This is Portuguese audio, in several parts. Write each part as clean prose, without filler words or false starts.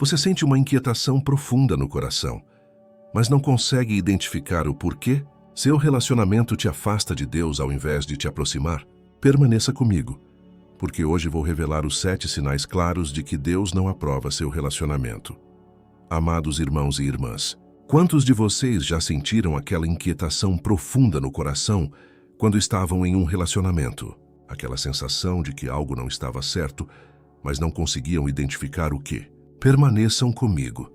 Você sente uma inquietação profunda no coração, mas não consegue identificar o porquê? Seu relacionamento te afasta de Deus ao invés de te aproximar? Permaneça comigo, porque hoje vou revelar os 7 sinais claros de que Deus não aprova seu relacionamento. Amados irmãos e irmãs, quantos de vocês já sentiram aquela inquietação profunda no coração quando estavam em um relacionamento? Aquela sensação de que algo não estava certo, mas não conseguiam identificar o que? Permaneçam comigo,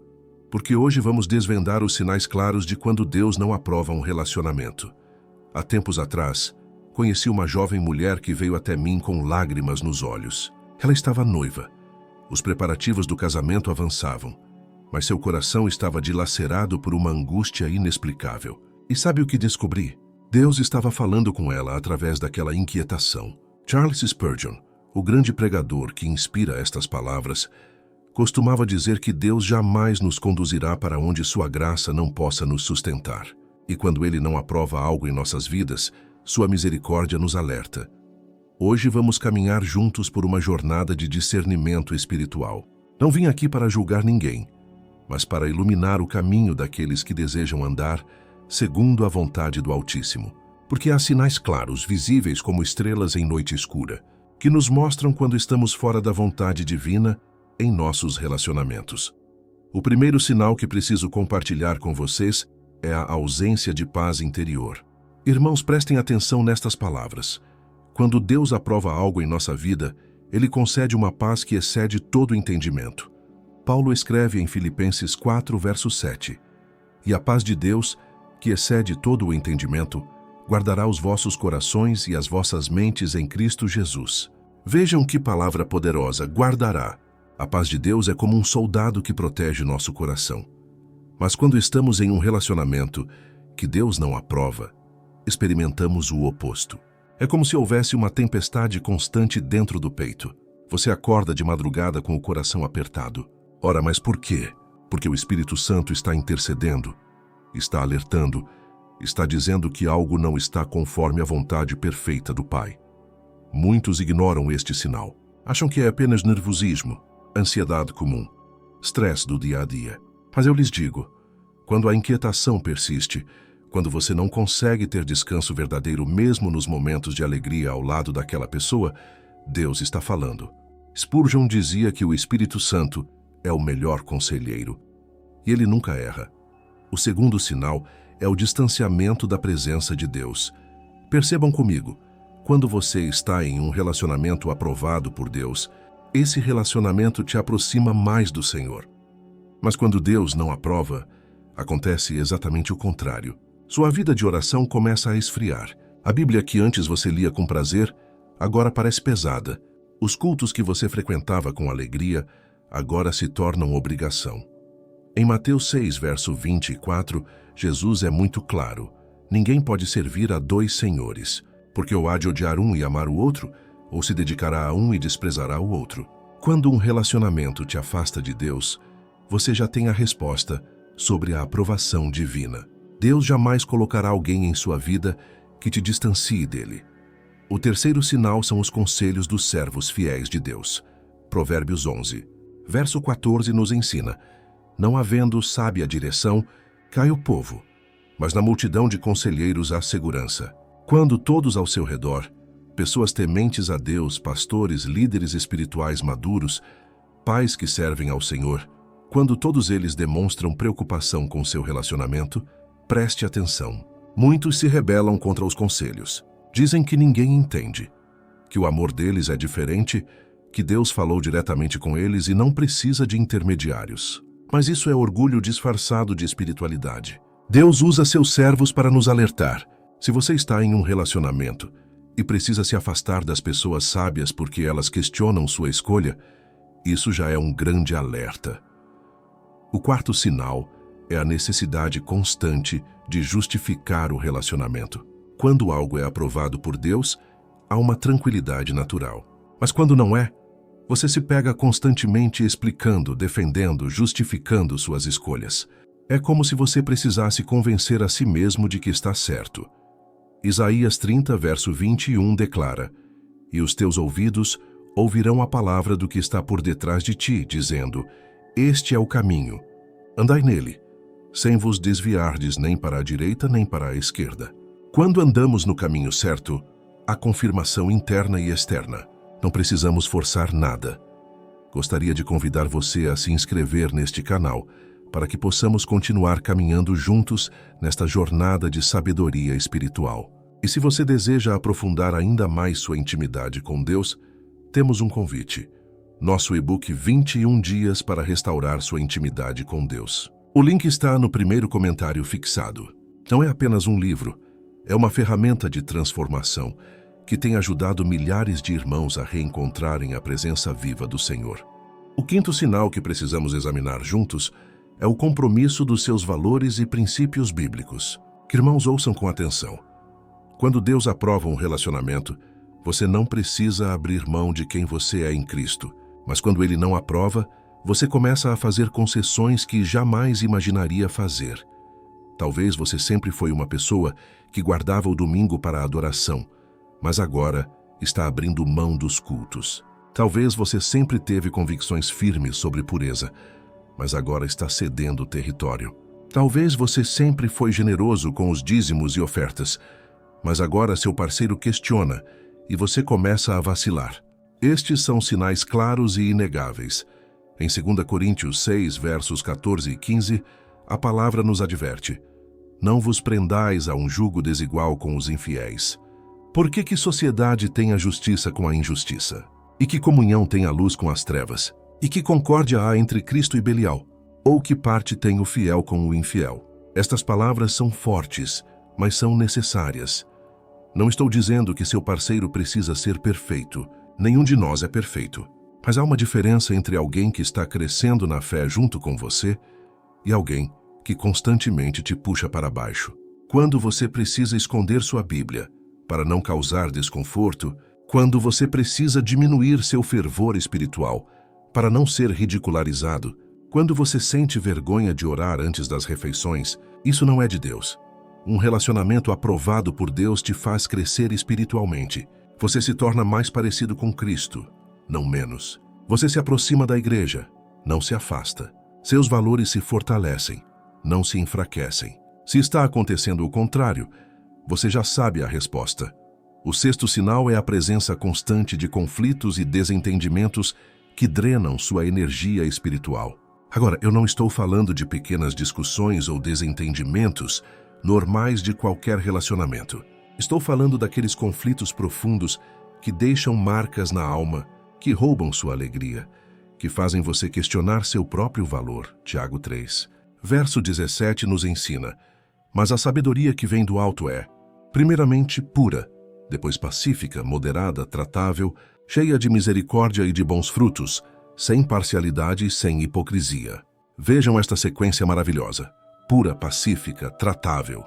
porque hoje vamos desvendar os sinais claros de quando Deus não aprova um relacionamento. Há tempos atrás, conheci uma jovem mulher que veio até mim com lágrimas nos olhos. Ela estava noiva. Os preparativos do casamento avançavam, mas seu coração estava dilacerado por uma angústia inexplicável. E sabe o que descobri? Deus estava falando com ela através daquela inquietação. Charles Spurgeon, o grande pregador que inspira estas palavras, costumava dizer que Deus jamais nos conduzirá para onde sua graça não possa nos sustentar. E quando Ele não aprova algo em nossas vidas, sua misericórdia nos alerta. Hoje vamos caminhar juntos por uma jornada de discernimento espiritual. Não vim aqui para julgar ninguém, mas para iluminar o caminho daqueles que desejam andar segundo a vontade do Altíssimo. Porque há sinais claros, visíveis como estrelas em noite escura, que nos mostram quando estamos fora da vontade divina em nossos relacionamentos. O primeiro sinal que preciso compartilhar com vocês é a ausência de paz interior. Irmãos, prestem atenção nestas palavras. Quando Deus aprova algo em nossa vida, Ele concede uma paz que excede todo o entendimento. Paulo escreve em Filipenses 4, verso 7, "E a paz de Deus, que excede todo o entendimento, guardará os vossos corações e as vossas mentes em Cristo Jesus." Vejam que palavra poderosa, guardará. A paz de Deus é como um soldado que protege nosso coração. Mas quando estamos em um relacionamento que Deus não aprova, experimentamos o oposto. É como se houvesse uma tempestade constante dentro do peito. Você acorda de madrugada com o coração apertado. Ora, mas por quê? Porque o Espírito Santo está intercedendo, está alertando, está dizendo que algo não está conforme a vontade perfeita do Pai. Muitos ignoram este sinal. Acham que é apenas nervosismo, ansiedade comum, estresse do dia a dia. Mas eu lhes digo, quando a inquietação persiste, quando você não consegue ter descanso verdadeiro mesmo nos momentos de alegria ao lado daquela pessoa, Deus está falando. Spurgeon dizia que o Espírito Santo é o melhor conselheiro, e ele nunca erra. O segundo sinal é o distanciamento da presença de Deus. Percebam comigo, quando você está em um relacionamento aprovado por Deus, esse relacionamento te aproxima mais do Senhor. Mas quando Deus não aprova, acontece exatamente o contrário. Sua vida de oração começa a esfriar. A Bíblia que antes você lia com prazer, agora parece pesada. Os cultos que você frequentava com alegria, agora se tornam obrigação. Em Mateus 6, verso 24, Jesus é muito claro. Ninguém pode servir a 2 senhores, porque ou há de odiar um e amar o outro, ou se dedicará a um e desprezará o outro. Quando um relacionamento te afasta de Deus, você já tem a resposta sobre a aprovação divina. Deus jamais colocará alguém em sua vida que te distancie dele. O terceiro sinal são os conselhos dos servos fiéis de Deus. Provérbios 11, verso 14 nos ensina: "Não havendo sábia direção, cai o povo, mas na multidão de conselheiros há segurança." Quando todos ao seu redor, pessoas tementes a Deus, pastores, líderes espirituais maduros, pais que servem ao Senhor, quando todos eles demonstram preocupação com seu relacionamento, preste atenção. Muitos se rebelam contra os conselhos. Dizem que ninguém entende, que o amor deles é diferente, que Deus falou diretamente com eles e não precisa de intermediários. Mas isso é orgulho disfarçado de espiritualidade. Deus usa seus servos para nos alertar. Se você está em um relacionamento e precisa se afastar das pessoas sábias porque elas questionam sua escolha, isso já é um grande alerta. O quarto sinal é a necessidade constante de justificar o relacionamento. Quando algo é aprovado por Deus, há uma tranquilidade natural. Mas quando não é, você se pega constantemente explicando, defendendo, justificando suas escolhas. É como se você precisasse convencer a si mesmo de que está certo. Isaías 30, verso 21 declara: "E os teus ouvidos ouvirão a palavra do que está por detrás de ti, dizendo: Este é o caminho. Andai nele, sem vos desviardes nem para a direita nem para a esquerda. Quando andamos no caminho certo, há confirmação interna e externa. Não precisamos forçar nada. Gostaria de convidar você a se inscrever neste canal para que possamos continuar caminhando juntos nesta jornada de sabedoria espiritual. E se você deseja aprofundar ainda mais sua intimidade com Deus, temos um convite. Nosso e-book 21 dias para restaurar sua intimidade com Deus. O link está no primeiro comentário fixado. Não é apenas um livro, é uma ferramenta de transformação que tem ajudado milhares de irmãos a reencontrarem a presença viva do Senhor. O quinto sinal que precisamos examinar juntos é o compromisso dos seus valores e princípios bíblicos. Que irmãos ouçam com atenção. Quando Deus aprova um relacionamento, você não precisa abrir mão de quem você é em Cristo. Mas quando Ele não aprova, você começa a fazer concessões que jamais imaginaria fazer. Talvez você sempre foi uma pessoa que guardava o domingo para a adoração, mas agora está abrindo mão dos cultos. Talvez você sempre teve convicções firmes sobre pureza, mas agora está cedendo o território. Talvez você sempre foi generoso com os dízimos e ofertas, mas agora seu parceiro questiona e você começa a vacilar. Estes são sinais claros e inegáveis. Em 2 Coríntios 6, versos 14 e 15, a palavra nos adverte: não vos prendais a um jugo desigual com os infiéis. Por que sociedade tem a justiça com a injustiça? E que comunhão tem a luz com as trevas? E que concórdia há entre Cristo e Belial? Ou que parte tem o fiel com o infiel? Estas palavras são fortes, mas são necessárias. Não estou dizendo que seu parceiro precisa ser perfeito. Nenhum de nós é perfeito. Mas há uma diferença entre alguém que está crescendo na fé junto com você e alguém que constantemente te puxa para baixo. Quando você precisa esconder sua Bíblia para não causar desconforto, quando você precisa diminuir seu fervor espiritual para não ser ridicularizado, quando você sente vergonha de orar antes das refeições, isso não é de Deus. Um relacionamento aprovado por Deus te faz crescer espiritualmente. Você se torna mais parecido com Cristo, não menos. Você se aproxima da igreja, não se afasta. Seus valores se fortalecem, não se enfraquecem. Se está acontecendo o contrário, você já sabe a resposta. O sexto sinal é a presença constante de conflitos e desentendimentos que drenam sua energia espiritual. Agora, eu não estou falando de pequenas discussões ou desentendimentos normais de qualquer relacionamento. Estou falando daqueles conflitos profundos que deixam marcas na alma, que roubam sua alegria, que fazem você questionar seu próprio valor. Tiago 3. Verso 17 nos ensina: mas a sabedoria que vem do alto é, primeiramente, pura, depois pacífica, moderada, tratável, cheia de misericórdia e de bons frutos, sem parcialidade e sem hipocrisia. Vejam esta sequência maravilhosa: pura, pacífica, tratável.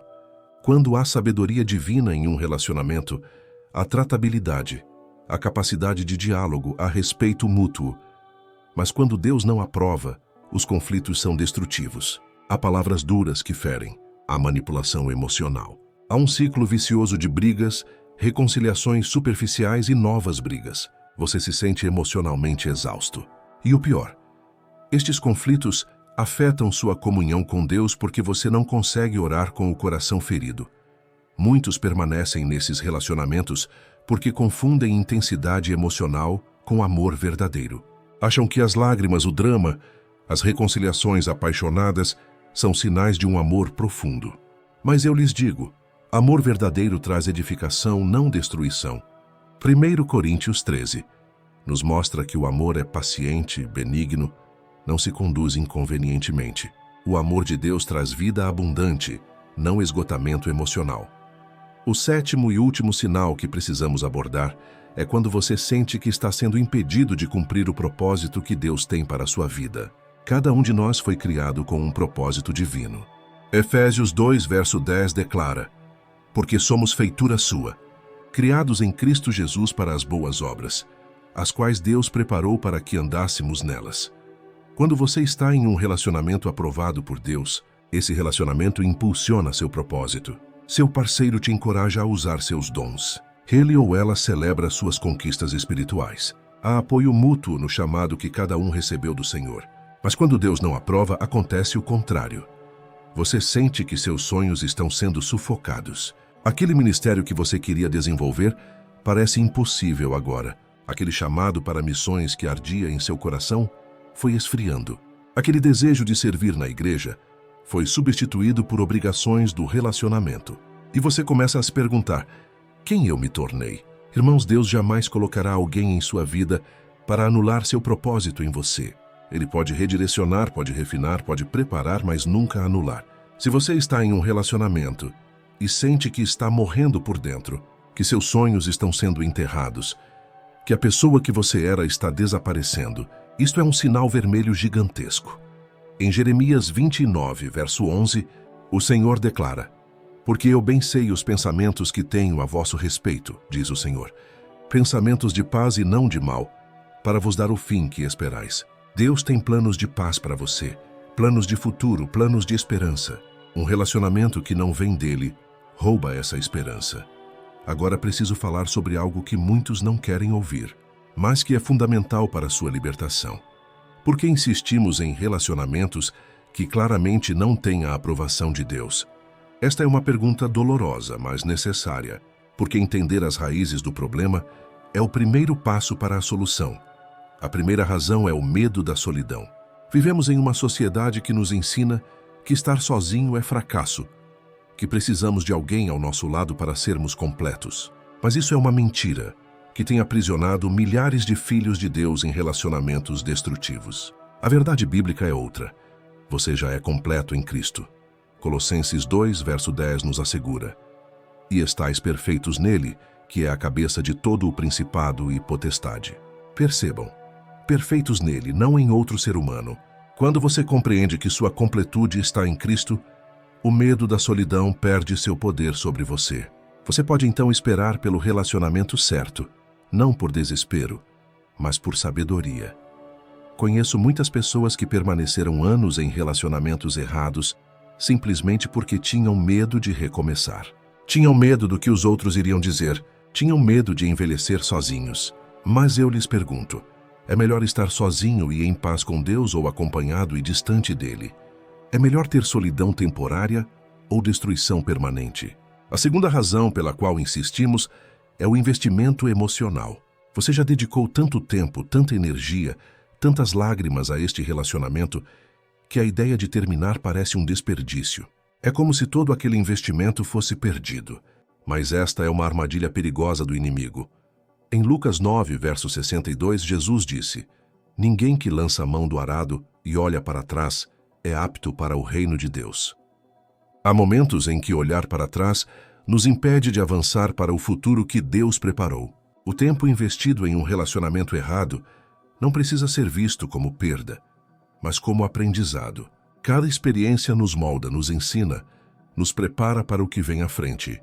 Quando há sabedoria divina em um relacionamento, há tratabilidade, a capacidade de diálogo, há respeito mútuo. Mas quando Deus não aprova, os conflitos são destrutivos. Há palavras duras que ferem, há manipulação emocional. Há um ciclo vicioso de brigas, reconciliações superficiais e novas brigas. Você se sente emocionalmente exausto. E o pior, estes conflitos afetam sua comunhão com Deus porque você não consegue orar com o coração ferido. Muitos permanecem nesses relacionamentos porque confundem intensidade emocional com amor verdadeiro. Acham que as lágrimas, o drama, as reconciliações apaixonadas são sinais de um amor profundo. Mas eu lhes digo, amor verdadeiro traz edificação, não destruição. 1 Coríntios 13 nos mostra que o amor é paciente, benigno, não se conduz inconvenientemente. O amor de Deus traz vida abundante, não esgotamento emocional. O sétimo e último sinal que precisamos abordar é quando você sente que está sendo impedido de cumprir o propósito que Deus tem para a sua vida. Cada um de nós foi criado com um propósito divino. Efésios 2, verso 10 declara: porque somos feitura sua, criados em Cristo Jesus para as boas obras, as quais Deus preparou para que andássemos nelas. Quando você está em um relacionamento aprovado por Deus, esse relacionamento impulsiona seu propósito. Seu parceiro te encoraja a usar seus dons. Ele ou ela celebra suas conquistas espirituais. Há apoio mútuo no chamado que cada um recebeu do Senhor. Mas quando Deus não aprova, acontece o contrário. Você sente que seus sonhos estão sendo sufocados. Aquele ministério que você queria desenvolver parece impossível agora. Aquele chamado para missões que ardia em seu coração foi esfriando. Aquele desejo de servir na igreja foi substituído por obrigações do relacionamento. E você começa a se perguntar: quem eu me tornei? Irmãos, Deus jamais colocará alguém em sua vida para anular seu propósito em você. Ele pode redirecionar, pode refinar, pode preparar, mas nunca anular. Se você está em um relacionamento e sente que está morrendo por dentro, que seus sonhos estão sendo enterrados, que a pessoa que você era está desaparecendo, isto é um sinal vermelho gigantesco. Em Jeremias 29, verso 11, o Senhor declara: porque eu bem sei os pensamentos que tenho a vosso respeito, diz o Senhor, pensamentos de paz e não de mal, para vos dar o fim que esperais. Deus tem planos de paz para você, planos de futuro, planos de esperança. Um relacionamento que não vem dele rouba essa esperança. Agora preciso falar sobre algo que muitos não querem ouvir, mas que é fundamental para a sua libertação. Por que insistimos em relacionamentos que claramente não têm a aprovação de Deus? Esta é uma pergunta dolorosa, mas necessária, porque entender as raízes do problema é o primeiro passo para a solução. A primeira razão é o medo da solidão. Vivemos em uma sociedade que nos ensina que estar sozinho é fracasso, que precisamos de alguém ao nosso lado para sermos completos. Mas isso é uma mentira que tem aprisionado milhares de filhos de Deus em relacionamentos destrutivos. A verdade bíblica é outra. Você já é completo em Cristo. Colossenses 2, verso 10 nos assegura: e estáis perfeitos nele, que é a cabeça de todo o principado e potestade. Percebam, perfeitos nele, não em outro ser humano. Quando você compreende que sua completude está em Cristo, o medo da solidão perde seu poder sobre você. Você pode então esperar pelo relacionamento certo, não por desespero, mas por sabedoria. Conheço muitas pessoas que permaneceram anos em relacionamentos errados simplesmente porque tinham medo de recomeçar. Tinham medo do que os outros iriam dizer, tinham medo de envelhecer sozinhos. Mas eu lhes pergunto: é melhor estar sozinho e em paz com Deus ou acompanhado e distante dele? É melhor ter solidão temporária ou destruição permanente? A segunda razão pela qual insistimos é o investimento emocional. Você já dedicou tanto tempo, tanta energia, tantas lágrimas a este relacionamento que a ideia de terminar parece um desperdício. É como se todo aquele investimento fosse perdido. Mas esta é uma armadilha perigosa do inimigo. Em Lucas 9, verso 62, Jesus disse: ninguém que lança a mão do arado e olha para trás é apto para o reino de Deus. Há momentos em que olhar para trás nos impede de avançar para o futuro que Deus preparou. O tempo investido em um relacionamento errado não precisa ser visto como perda, mas como aprendizado. Cada experiência nos molda, nos ensina, nos prepara para o que vem à frente.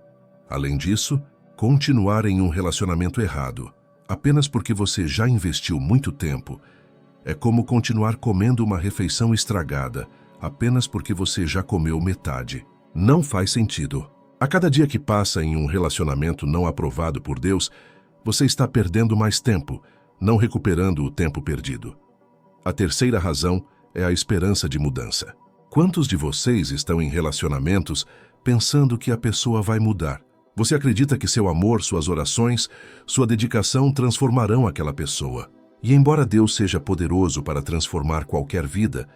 Além disso, continuar em um relacionamento errado, apenas porque você já investiu muito tempo, é como continuar comendo uma refeição estragada, apenas porque você já comeu metade. Não faz sentido. A cada dia que passa em um relacionamento não aprovado por Deus, você está perdendo mais tempo, não recuperando o tempo perdido. A terceira razão é a esperança de mudança. Quantos de vocês estão em relacionamentos pensando que a pessoa vai mudar? Você acredita que seu amor, suas orações, sua dedicação transformarão aquela pessoa. E embora Deus seja poderoso para transformar qualquer vida,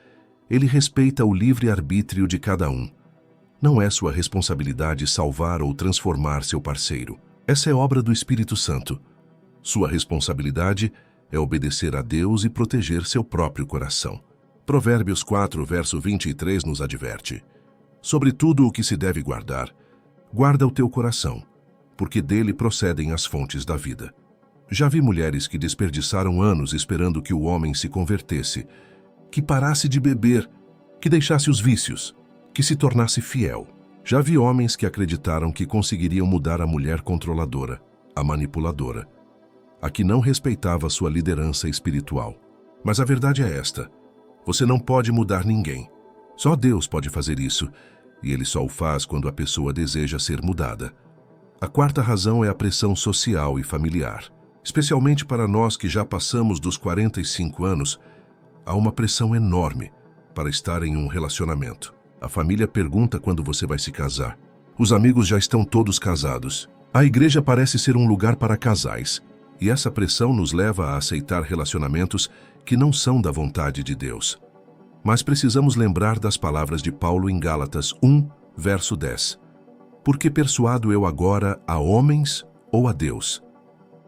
Ele respeita o livre-arbítrio de cada um. Não é sua responsabilidade salvar ou transformar seu parceiro. Essa é obra do Espírito Santo. Sua responsabilidade é obedecer a Deus e proteger seu próprio coração. Provérbios 4, verso 23 nos adverte: sobre tudo o que se deve guardar, guarda o teu coração, porque dele procedem as fontes da vida. Já vi mulheres que desperdiçaram anos esperando que o homem se convertesse, que parasse de beber, que deixasse os vícios, que se tornasse fiel. Já vi homens que acreditaram que conseguiriam mudar a mulher controladora, a manipuladora, a que não respeitava sua liderança espiritual. Mas a verdade é esta: você não pode mudar ninguém. Só Deus pode fazer isso, e Ele só o faz quando a pessoa deseja ser mudada. A quarta razão é a pressão social e familiar. Especialmente para nós que já passamos dos 45 anos, há uma pressão enorme para estar em um relacionamento. A família pergunta quando você vai se casar. Os amigos já estão todos casados. A igreja parece ser um lugar para casais. E essa pressão nos leva a aceitar relacionamentos que não são da vontade de Deus. Mas precisamos lembrar das palavras de Paulo em Gálatas 1, verso 10. Porque persuado eu agora a homens ou a Deus?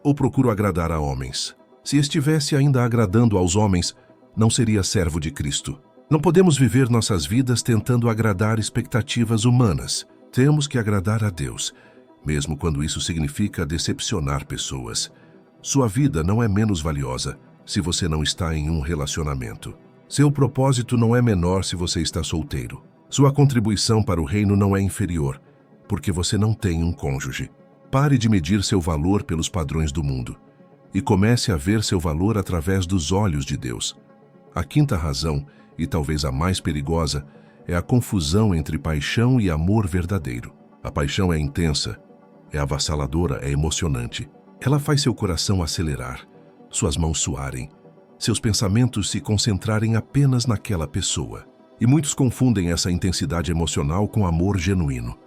Ou procuro agradar a homens? Se estivesse ainda agradando aos homens, não seria servo de Cristo. Não podemos viver nossas vidas tentando agradar expectativas humanas. Temos que agradar a Deus, mesmo quando isso significa decepcionar pessoas. Sua vida não é menos valiosa se você não está em um relacionamento. Seu propósito não é menor se você está solteiro. Sua contribuição para o reino não é inferior, porque você não tem um cônjuge. Pare de medir seu valor pelos padrões do mundo e comece a ver seu valor através dos olhos de Deus. A quinta razão, e talvez a mais perigosa, é a confusão entre paixão e amor verdadeiro. A paixão é intensa, é avassaladora, é emocionante. Ela faz seu coração acelerar, suas mãos suarem, seus pensamentos se concentrarem apenas naquela pessoa. E muitos confundem essa intensidade emocional com amor genuíno.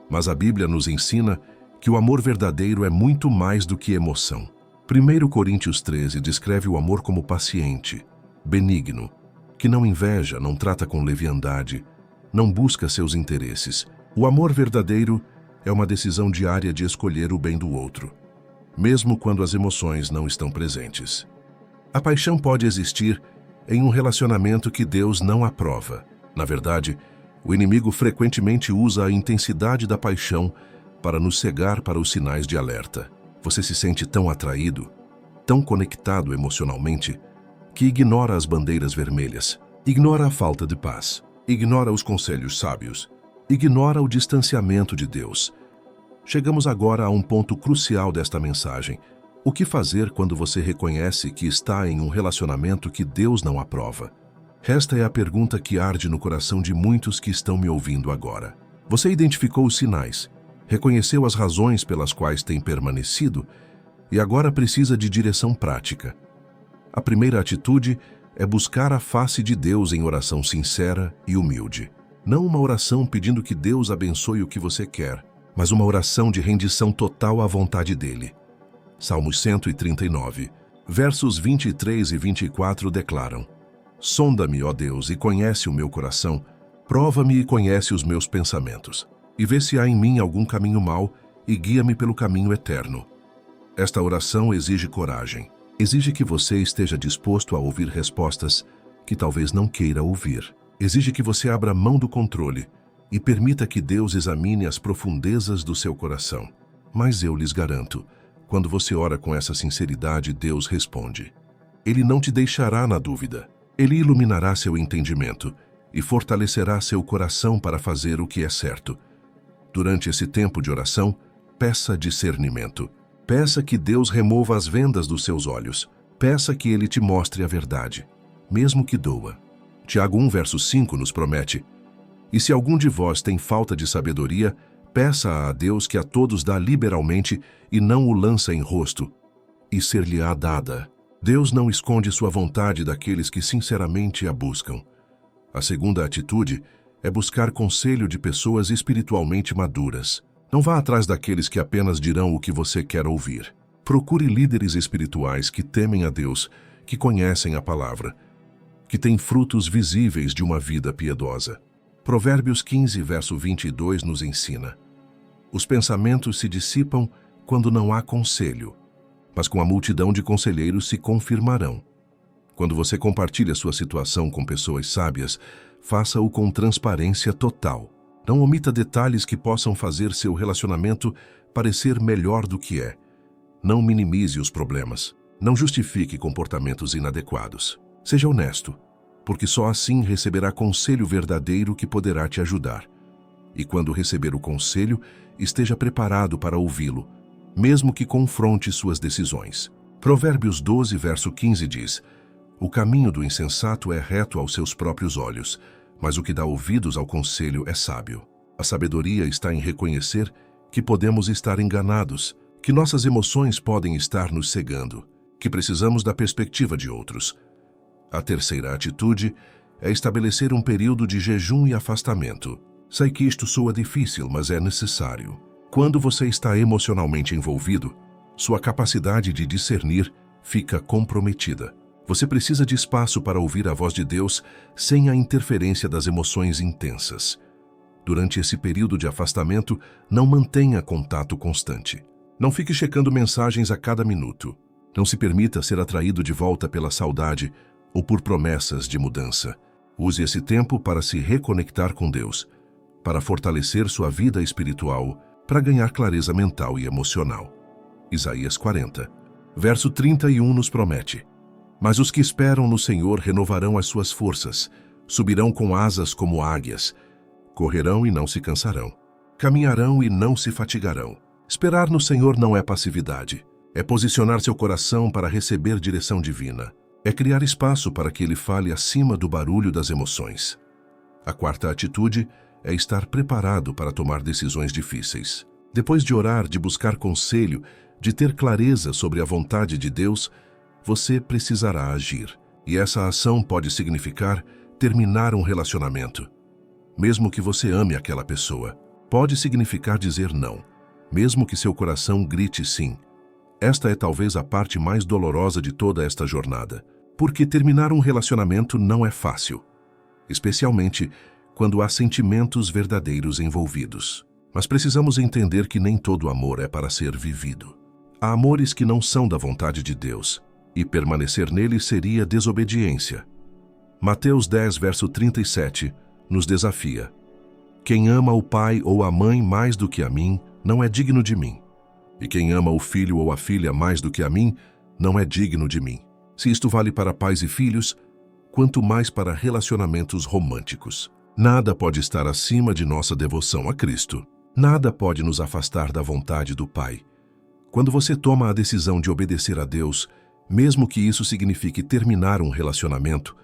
Mas a Bíblia nos ensina que o amor verdadeiro é muito mais do que emoção. 1 Coríntios 13 descreve o amor como paciente, benigno, que não inveja, não trata com leviandade, não busca seus interesses. O amor verdadeiro é uma decisão diária de escolher o bem do outro, mesmo quando as emoções não estão presentes. A paixão pode existir em um relacionamento que Deus não aprova. Na verdade, o inimigo frequentemente usa a intensidade da paixão para nos cegar para os sinais de alerta. Você se sente tão atraído, tão conectado emocionalmente, que ignora as bandeiras vermelhas, ignora a falta de paz, ignora os conselhos sábios, ignora o distanciamento de Deus. Chegamos agora a um ponto crucial desta mensagem. O que fazer quando você reconhece que está em um relacionamento que Deus não aprova? Esta é a pergunta que arde no coração de muitos que estão me ouvindo agora. Você identificou os sinais, reconheceu as razões pelas quais tem permanecido e agora precisa de direção prática. A primeira atitude é buscar a face de Deus em oração sincera e humilde. Não uma oração pedindo que Deus abençoe o que você quer, mas uma oração de rendição total à vontade dele. Salmos 139, versos 23 e 24 declaram: Sonda-me, ó Deus, e conhece o meu coração, prova-me e conhece os meus pensamentos, e vê se há em mim algum caminho mau, e guia-me pelo caminho eterno. Esta oração exige coragem. Exige que você esteja disposto a ouvir respostas que talvez não queira ouvir. Exige que você abra mão do controle e permita que Deus examine as profundezas do seu coração. Mas eu lhes garanto, quando você ora com essa sinceridade, Deus responde. Ele não te deixará na dúvida. Ele iluminará seu entendimento e fortalecerá seu coração para fazer o que é certo. Durante esse tempo de oração, peça discernimento. Peça que Deus remova as vendas dos seus olhos. Peça que Ele te mostre a verdade, mesmo que doa. Tiago 1, verso 5 nos promete: E se algum de vós tem falta de sabedoria, peça a Deus que a todos dá liberalmente e não o lança em rosto, e ser-lhe-á dada. Deus não esconde sua vontade daqueles que sinceramente a buscam. A segunda atitude é buscar conselho de pessoas espiritualmente maduras. Não vá atrás daqueles que apenas dirão o que você quer ouvir. Procure líderes espirituais que temem a Deus, que conhecem a palavra, que têm frutos visíveis de uma vida piedosa. Provérbios 15, verso 22 nos ensina: Os pensamentos se dissipam quando não há conselho, mas com a multidão de conselheiros se confirmarão. Quando você compartilha sua situação com pessoas sábias, faça-o com transparência total. Não omita detalhes que possam fazer seu relacionamento parecer melhor do que é. Não minimize os problemas. Não justifique comportamentos inadequados. Seja honesto, porque só assim receberá conselho verdadeiro que poderá te ajudar. E quando receber o conselho, esteja preparado para ouvi-lo, mesmo que confronte suas decisões. Provérbios 12, verso 15 diz: O caminho do insensato é reto aos seus próprios olhos, mas o que dá ouvidos ao conselho é sábio. A sabedoria está em reconhecer que podemos estar enganados, que nossas emoções podem estar nos cegando, que precisamos da perspectiva de outros. A terceira atitude é estabelecer um período de jejum e afastamento. Sei que isto soa difícil, mas é necessário. Quando você está emocionalmente envolvido, sua capacidade de discernir fica comprometida. Você precisa de espaço para ouvir a voz de Deus sem a interferência das emoções intensas. Durante esse período de afastamento, não mantenha contato constante. Não fique checando mensagens a cada minuto. Não se permita ser atraído de volta pela saudade ou por promessas de mudança. Use esse tempo para se reconectar com Deus, para fortalecer sua vida espiritual, para ganhar clareza mental e emocional. Isaías 40, verso 31 nos promete: Mas os que esperam no Senhor renovarão as suas forças, subirão com asas como águias, correrão e não se cansarão, caminharão e não se fatigarão. Esperar no Senhor não é passividade, é posicionar seu coração para receber direção divina, é criar espaço para que Ele fale acima do barulho das emoções. A quarta atitude é estar preparado para tomar decisões difíceis. Depois de orar, de buscar conselho, de ter clareza sobre a vontade de Deus, você precisará agir. E essa ação pode significar terminar um relacionamento, mesmo que você ame aquela pessoa. Pode significar dizer não, mesmo que seu coração grite sim. Esta é talvez a parte mais dolorosa de toda esta jornada, porque terminar um relacionamento não é fácil, especialmente quando há sentimentos verdadeiros envolvidos. Mas precisamos entender que nem todo amor é para ser vivido. Há amores que não são da vontade de Deus, e permanecer neles seria desobediência. Mateus 10, verso 37, nos desafia: Quem ama o pai ou a mãe mais do que a mim, não é digno de mim. E quem ama o filho ou a filha mais do que a mim, não é digno de mim. Se isto vale para pais e filhos, quanto mais para relacionamentos românticos. Nada pode estar acima de nossa devoção a Cristo. Nada pode nos afastar da vontade do Pai. Quando você toma a decisão de obedecer a Deus, mesmo que isso signifique terminar um relacionamento,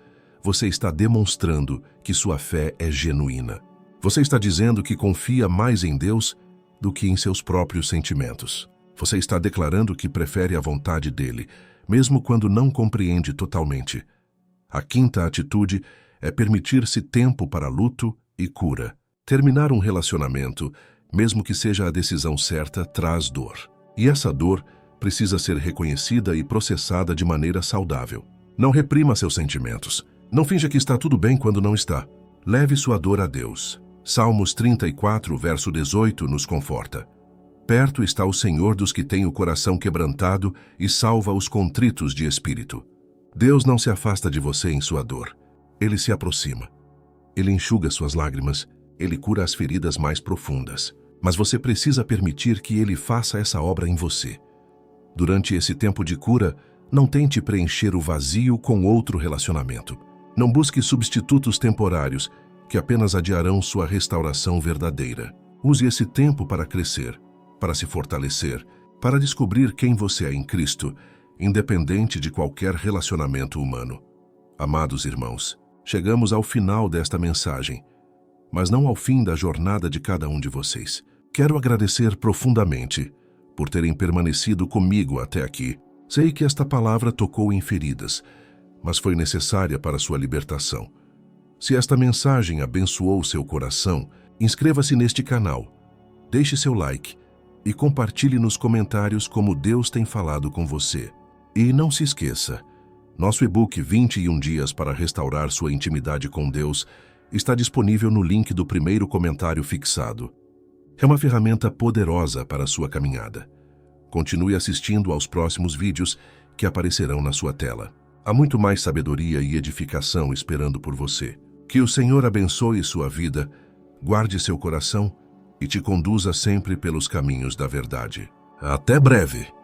você está demonstrando que sua fé é genuína. Você está dizendo que confia mais em Deus do que em seus próprios sentimentos. Você está declarando que prefere a vontade dele, mesmo quando não compreende totalmente. A quinta atitude é permitir-se tempo para luto e cura. Terminar um relacionamento, mesmo que seja a decisão certa, traz dor. E essa dor precisa ser reconhecida e processada de maneira saudável. Não reprima seus sentimentos. Não finja que está tudo bem quando não está. Leve sua dor a Deus. Salmos 34, verso 18, nos conforta. Perto está o Senhor dos que têm o coração quebrantado e salva os contritos de espírito. Deus não se afasta de você em sua dor. Ele se aproxima. Ele enxuga suas lágrimas. Ele cura as feridas mais profundas. Mas você precisa permitir que Ele faça essa obra em você. Durante esse tempo de cura, não tente preencher o vazio com outro relacionamento. Não busque substitutos temporários que apenas adiarão sua restauração verdadeira. Use esse tempo para crescer, para se fortalecer, para descobrir quem você é em Cristo, independente de qualquer relacionamento humano. Amados irmãos, chegamos ao final desta mensagem, mas não ao fim da jornada de cada um de vocês. Quero agradecer profundamente por terem permanecido comigo até aqui. Sei que esta palavra tocou em feridas, mas foi necessária para sua libertação. Se esta mensagem abençoou seu coração, inscreva-se neste canal, deixe seu like e compartilhe nos comentários como Deus tem falado com você. E não se esqueça, nosso e-book 21 dias para restaurar sua intimidade com Deus está disponível no link do primeiro comentário fixado. É uma ferramenta poderosa para a sua caminhada. Continue assistindo aos próximos vídeos que aparecerão na sua tela. Há muito mais sabedoria e edificação esperando por você. Que o Senhor abençoe sua vida, guarde seu coração e te conduza sempre pelos caminhos da verdade. Até breve!